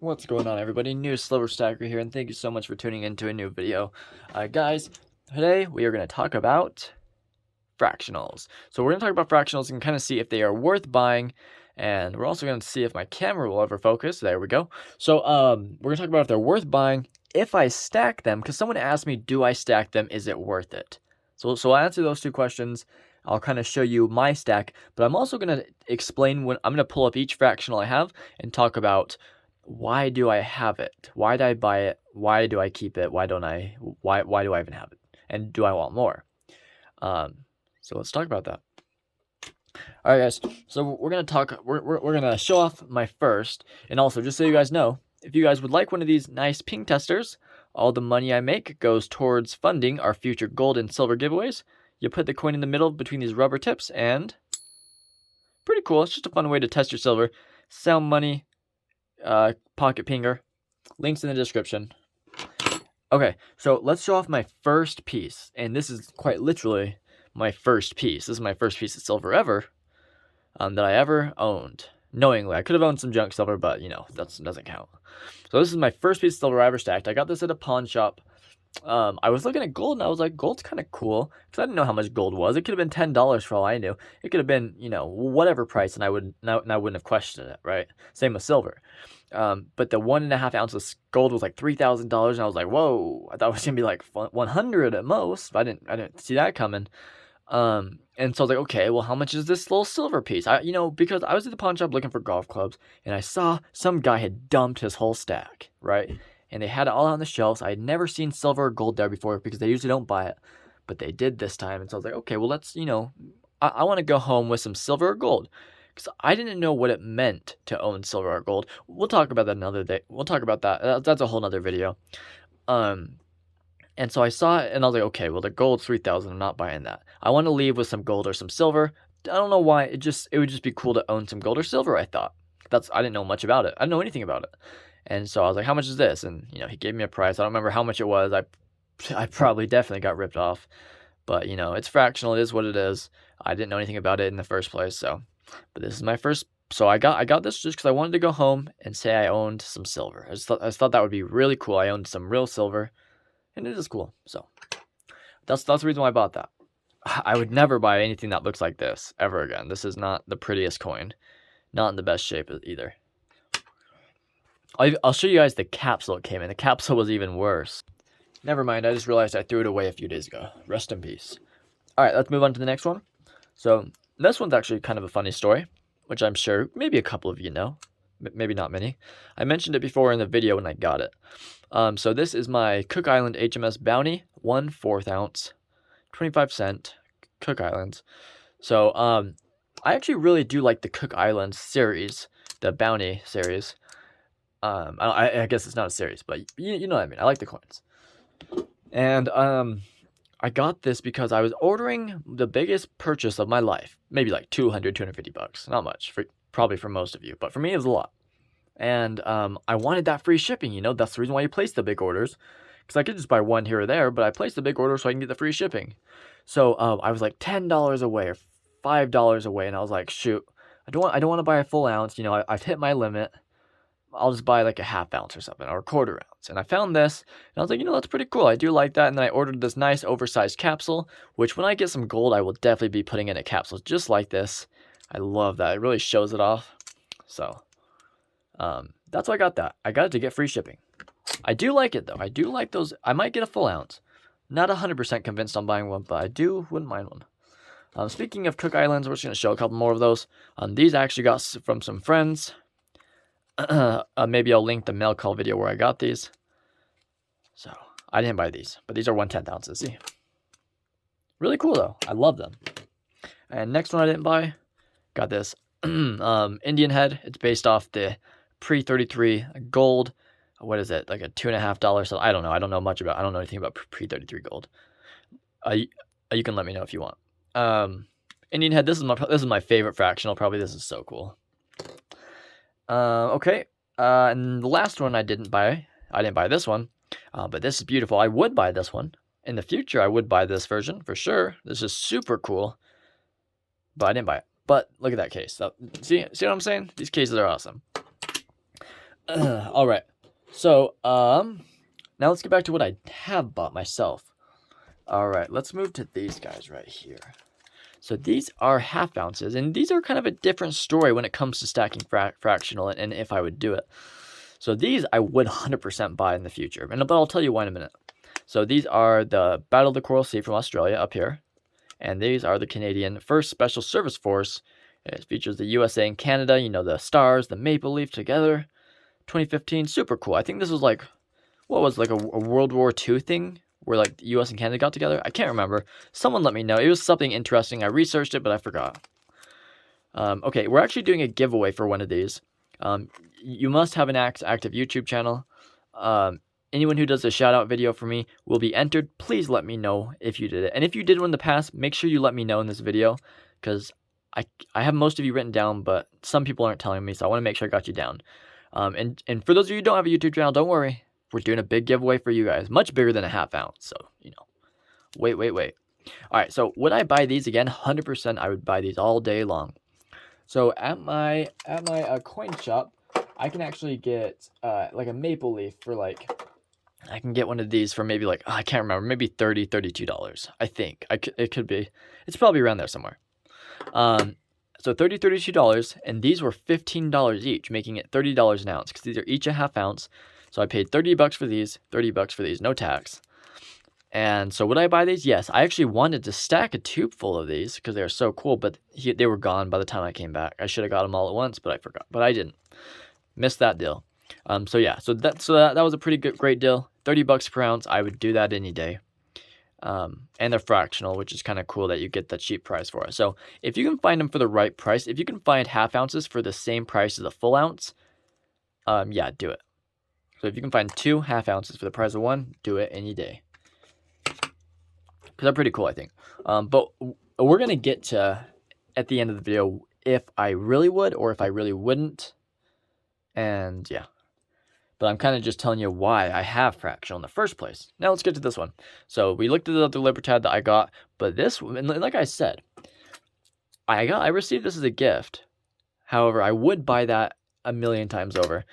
What's going on, everybody? New Silver Stacker here, and thank you so much for tuning into a new video. Guys, today we are going to talk about fractionals. So we're going to talk about fractionals and kind of see if they are worth buying, and we're also going to see if my camera will ever focus. There we go. So we're going to talk about if they're worth buying, if I stack them, because someone asked me, do I stack them? Is it worth it? So I'll answer those two questions. I'll kind of show you my stack, but I'm also going to explain when I'm going to pull up each fractional I have and talk about why do I have it? Why did I buy it? Why do I keep it? Why don't I? Why do I even have it? And do I want more? So let's talk about that. All right, guys. So we're gonna talk. We're gonna show off my first, and also just so you guys know, if you guys would like one of these nice ping testers, all the money I make goes towards funding our future gold and silver giveaways. You put the coin in the middle between these rubber tips, and pretty cool. It's just a fun way to test your silver. Sound money. Pocket pinger. Links in the description. Okay, so let's show off my first piece, and this is quite literally my first piece. This is my first piece of silver ever that I ever owned. Knowingly, I could have owned some junk silver, but you know that doesn't count. So this is my first piece of silver I ever stacked. I got this at a pawn shop. I was looking at gold, and I was like, gold's kind of cool, because I didn't know how much gold was. It could have been $10 for all I knew. It could have been, you know, whatever price, and I wouldn't have questioned it, right? Same with silver. But the 1.5 ounces gold was like $3,000, and I was like, whoa! I thought it was gonna be like 100 at most. But I didn't see that coming. And so I was like, okay, well, how much is this little silver piece? Because I was at the pawn shop looking for golf clubs, and I saw some guy had dumped his whole stack, right? And they had it all on the shelves. I had never seen silver or gold there before because they usually don't buy it, but they did this time. And so I was like, okay, well, let's, I want to go home with some silver or gold, because I didn't know what it meant to own silver or gold. We'll talk about that another day. We'll talk about that. That's a whole nother video. And so I saw it, and I was like, okay, well, the gold's 3,000. I'm not buying that. I want to leave with some gold or some silver. I don't know why. It would just be cool to own some gold or silver, I thought. I didn't know much about it. I didn't know anything about it. And so I was like, how much is this? And, he gave me a price. I don't remember how much it was. I probably definitely got ripped off. But, it's fractional. It is what it is. I didn't know anything about it in the first place. But this is my first. So I got this just because I wanted to go home and say I owned some silver. I just thought that would be really cool. I owned some real silver. And it is cool. So that's the reason why I bought that. I would never buy anything that looks like this ever again. This is not the prettiest coin. Not in the best shape either. I'll show you guys the capsule it came in. The capsule was even worse. Never mind, I just realized I threw it away a few days ago. Rest in peace. Alright, let's move on to the next one. So, this one's actually kind of a funny story, which I'm sure maybe a couple of you know. Maybe not many. I mentioned it before in the video when I got it. So this is my Cook Island HMS Bounty, 1/4 ounce, 25 cent, Cook Islands. So, I actually really do like the Cook Islands series, the Bounty series. I guess it's not a series, but you know what I mean. I like the coins. And I got this because I was ordering the biggest purchase of my life. Maybe like $250. Not much, probably for most of you, but for me it was a lot. And I wanted that free shipping, that's the reason why you place the big orders. Because I could just buy one here or there, but I placed the big order so I can get the free shipping. So I was like $10 away or $5 away, and I was like, shoot, I don't want to buy a full ounce. I've hit my limit. I'll just buy like a 1/2 ounce or something, or a 1/4 ounce. And I found this, and I was like, that's pretty cool. I do like that. And then I ordered this nice oversized capsule, which when I get some gold, I will definitely be putting in a capsule just like this. I love that. It really shows it off. So that's why I got that. I got it to get free shipping. I do like it, though. I do like those. I might get a full ounce. Not 100% convinced on buying one, but I wouldn't mind one. Speaking of Cook Islands, we're just going to show a couple more of those. These I actually got from some friends. Maybe I'll link the mail call video where I got these. So, I didn't buy these, but these are 1/10 ounces. See? Really cool, though. I love them. And next one I didn't buy, got this Indian head. It's based off the pre-33 gold. What is it? Like a $2.50. So I don't know. I don't know anything about pre-33 gold. You can let me know if you want. Indian head. This is my favorite fractional. Probably this is so cool. Okay. And the last one I didn't buy. I didn't buy this one. But this is beautiful. I would buy this one. In the future, I would buy this version for sure. This is super cool. But I didn't buy it. But look at that case. See what I'm saying? These cases are awesome. All right. So, now let's get back to what I have bought myself. All right, let's move to these guys right here. So these are half ounces, and these are kind of a different story when it comes to stacking fractional and if I would do it. So these I would 100% buy in the future, but I'll tell you why in a minute. So these are the Battle of the Coral Sea from Australia up here, and these are the Canadian 1st Special Service Force. It features the USA and Canada, you know, the stars, the maple leaf together. 2015, super cool. I think this was like, what was like a World War II thing where like the US and Canada got together? I can't remember. Someone let me know. It was something interesting. I researched it, but I forgot. Okay, we're actually doing a giveaway for one of these. You must have an active YouTube channel. Anyone who does a shout out video for me will be entered. Please let me know if you did it. And if you did one in the past, make sure you let me know in this video, because I have most of you written down, but some people aren't telling me, so I want to make sure I got you down. And for those of you who don't have a YouTube channel, don't worry. We're doing a big giveaway for you guys. Much bigger than a half ounce, so, you know. Wait. All right, so would I buy these again? 100% I would buy these all day long. So at my coin shop, I can actually get like a maple leaf for like, I can get one of these for maybe like, I can't remember, maybe $30, $32. I think it could be. It's probably around there somewhere. So $30, $32, and these were $15 each, making it $30 an ounce because these are each a half ounce. So I paid $30 for these, $30 for these, no tax. And so would I buy these? Yes. I actually wanted to stack a tube full of these because they were so cool, but they were gone by the time I came back. I should have got them all at once, but I forgot. But I didn't. Missed that deal. So yeah, so that was a pretty great deal. $30 per ounce. I would do that any day. And they're fractional, which is kind of cool that you get the cheap price for it. So if you can find them for the right price, if you can find half ounces for the same price as a full ounce, yeah, do it. So if you can find 2 half ounces for the price of 1, do it any day. Because they're pretty cool, I think. But we're going to get to, at the end of the video, if I really would or if I really wouldn't. And yeah. But I'm kind of just telling you why I have fractional in the first place. Now let's get to this one. So we looked at the other Libertad that I got, but this one, like I said, I received this as a gift. However, I would buy that a million times over.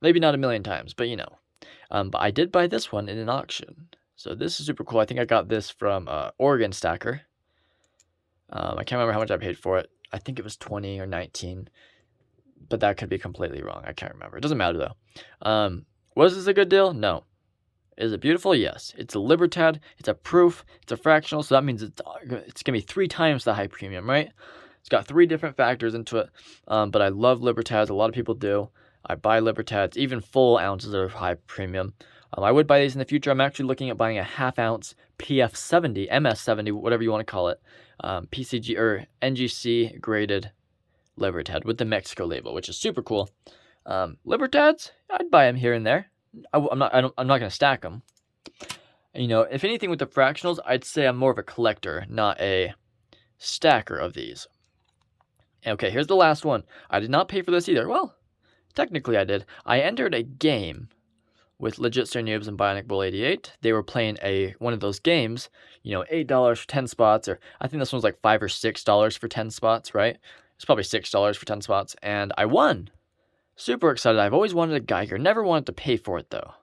Maybe not a million times, but you know. But I did buy this one in an auction. So this is super cool. I think I got this from Oregon Stacker. I can't remember how much I paid for it. I think it was 20 or 19. But that could be completely wrong. I can't remember. It doesn't matter though. Was this a good deal? No. Is it beautiful? Yes. It's a Libertad. It's a proof. It's a fractional. So that means it's going to be 3 times the high premium, right? It's got 3 different factors into it. But I love Libertads. A lot of people do. I buy Libertads. Even full ounces are high premium. I would buy these in the future. I'm actually looking at buying a half ounce PF70, MS70, whatever you want to call it. PCG or NGC graded Libertad with the Mexico label, which is super cool. Libertads, I'd buy them here and there. I'm not going to stack them. You know, if anything with the fractionals, I'd say I'm more of a collector, not a stacker of these. Okay, here's the last one. I did not pay for this either. Well, technically I did. I entered a game with Legit Sir Noobs and Bionic Bull 88. They were playing one of those games, you know, $8 for 10 spots, or I think this one's like $5 or $6 for 10 spots, right? It's probably $6 for 10 spots, and I won. Super excited. I've always wanted a Geiger. Never wanted to pay for it, though.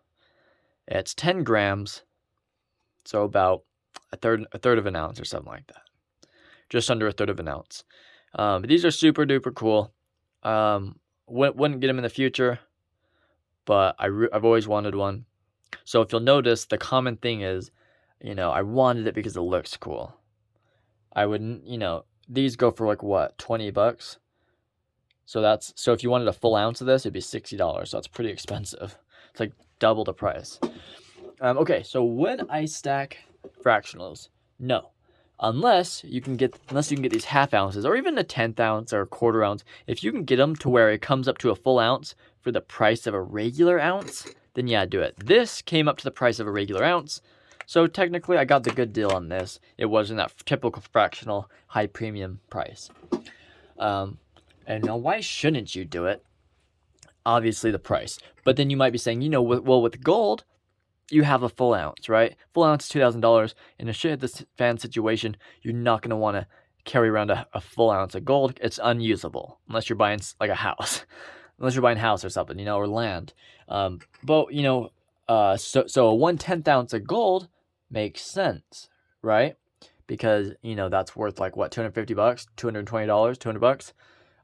It's 10 grams, so about a third of an ounce or something like that. Just under a third of an ounce. But these are super duper cool. Wouldn't get them in the future, but I've always wanted one. So if you'll notice, the common thing is, you know, I wanted it because it looks cool. I wouldn't, you know, these go for like what, $20? So if you wanted a full ounce of this, it'd be $60. So that's pretty expensive. It's like double the price. Okay, so would I stack fractionals? No. Unless you can get these half ounces or even a 10th ounce or a quarter ounce. If you can get them to where it comes up to a full ounce for the price of a regular ounce, then yeah, do it. This came up to the price of a regular ounce. So technically I got the good deal on this. It wasn't that typical fractional high premium price. And now why shouldn't you do it? Obviously the price. But then you might be saying, you know, with gold, you have a full ounce, right? Full ounce is $2,000. In a shit hit the fan situation, you're not going to want to carry around a full ounce of gold. It's unusable unless you're buying like a house. unless you're buying a house or something, or land. But so a 1/10 ounce of gold makes sense, right? Because that's worth like what, $250, $220, $200.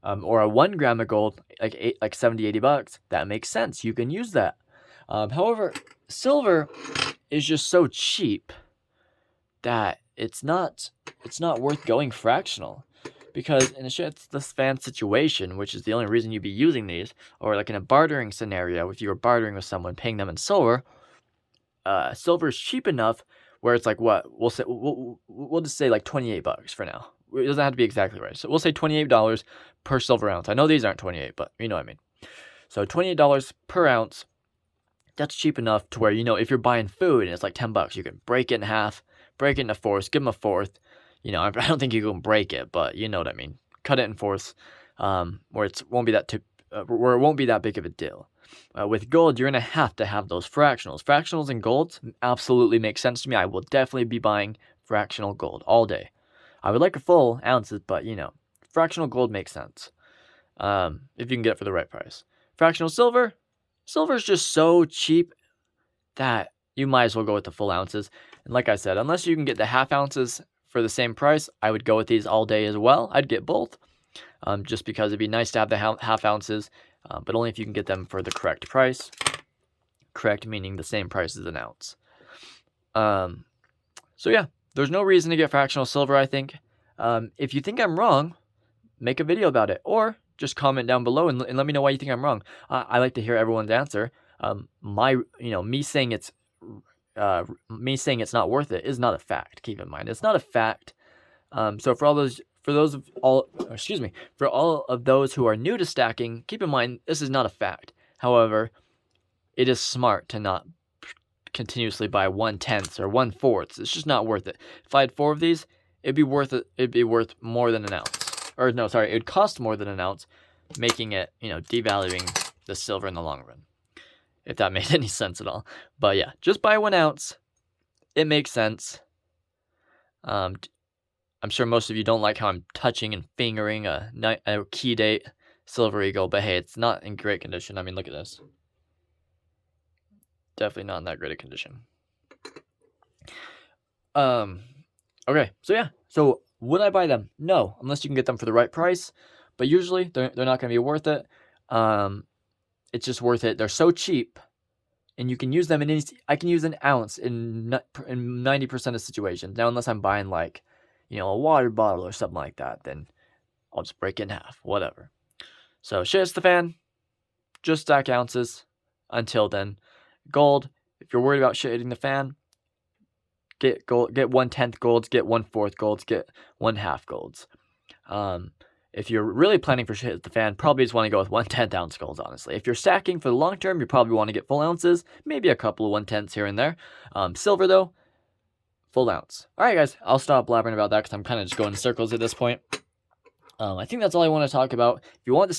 Or a 1 gram of gold, like 70, $80. That makes sense. You can use that. However, silver is just so cheap that it's not worth going fractional, because in a this fan situation, which is the only reason you'd be using these, or like in a bartering scenario, if you were bartering with someone, paying them in silver, silver is cheap enough where it's like, what we'll just say like $28 for now. It doesn't have to be exactly right, so we'll say $28 per silver ounce. I know these aren't 28, but you know what I mean. So $28 per ounce. That's cheap enough to where, if you're buying food and it's like $10, you can break it in half, break it into fourths, give them a fourth. I don't think you can break it, but you know what I mean. Cut it in fourths, where it won't be that big of a deal. With gold, you're gonna have to have those fractionals. Fractionals and golds absolutely make sense to me. I will definitely be buying fractional gold all day. I would like a full ounces, but fractional gold makes sense. If you can get it for the right price. Fractional silver. Silver is just so cheap that you might as well go with the full ounces. And like I said, unless you can get the half ounces for the same price, I would go with these all day as well. I'd get both, just because it'd be nice to have the half ounces, but only if you can get them for the correct price. Correct meaning the same price as an ounce. So yeah, there's no reason to get fractional silver, I think. If you think I'm wrong, make a video about it, or just comment down below and let me know why you think I'm wrong. I like to hear everyone's answer. Me saying it's not worth it is not a fact. Keep in mind, it's not a fact. So for all of those who are new to stacking, keep in mind this is not a fact. However, it is smart to not continuously buy 1/10 or 1/4. It's just not worth it. If I had 4 of these, it'd be worth it. It'd be worth more than an ounce. Or no, sorry, it would cost more than an ounce, making it, devaluing the silver in the long run, if that made any sense at all. But yeah, just buy 1 ounce. It makes sense. I'm sure most of you don't like how I'm touching and fingering a key date silver eagle, but hey, it's not in great condition. I mean, look at this. Definitely not in that great a condition. Okay, so yeah. So would I buy them? No, unless you can get them for the right price. But usually they're not going to be worth it. It's just worth it. They're so cheap, and you can use them in I can use an ounce in 90% of situations. Now, unless I'm buying like, a water bottle or something like that, then I'll just break it in half. Whatever. So shit hits the fan. Just stack ounces. Until then, gold. If you're worried about shit hitting the fan, get gold. Get 1/10 golds. Get 1/4 golds. Get 1/2 golds. If you're really planning for shit hit the fan, probably just want to go with 1/10 ounce golds, honestly. If you're stacking for the long term, you probably want to get full ounces, maybe a couple of 1/10s here and there. Silver, though, full ounce. All right, guys, I'll stop blabbering about that because I'm kind of just going in circles at this point. I think that's all I want to talk about. If you want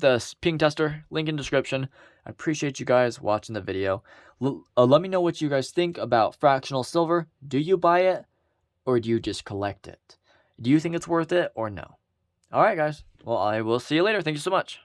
the ping tester, link in description. I appreciate you guys watching the video. Let me know what you guys think about fractional silver. Do you buy it, or do you just collect it? Do you think it's worth it or no? All right, guys. Well, I will see you later. Thank you so much.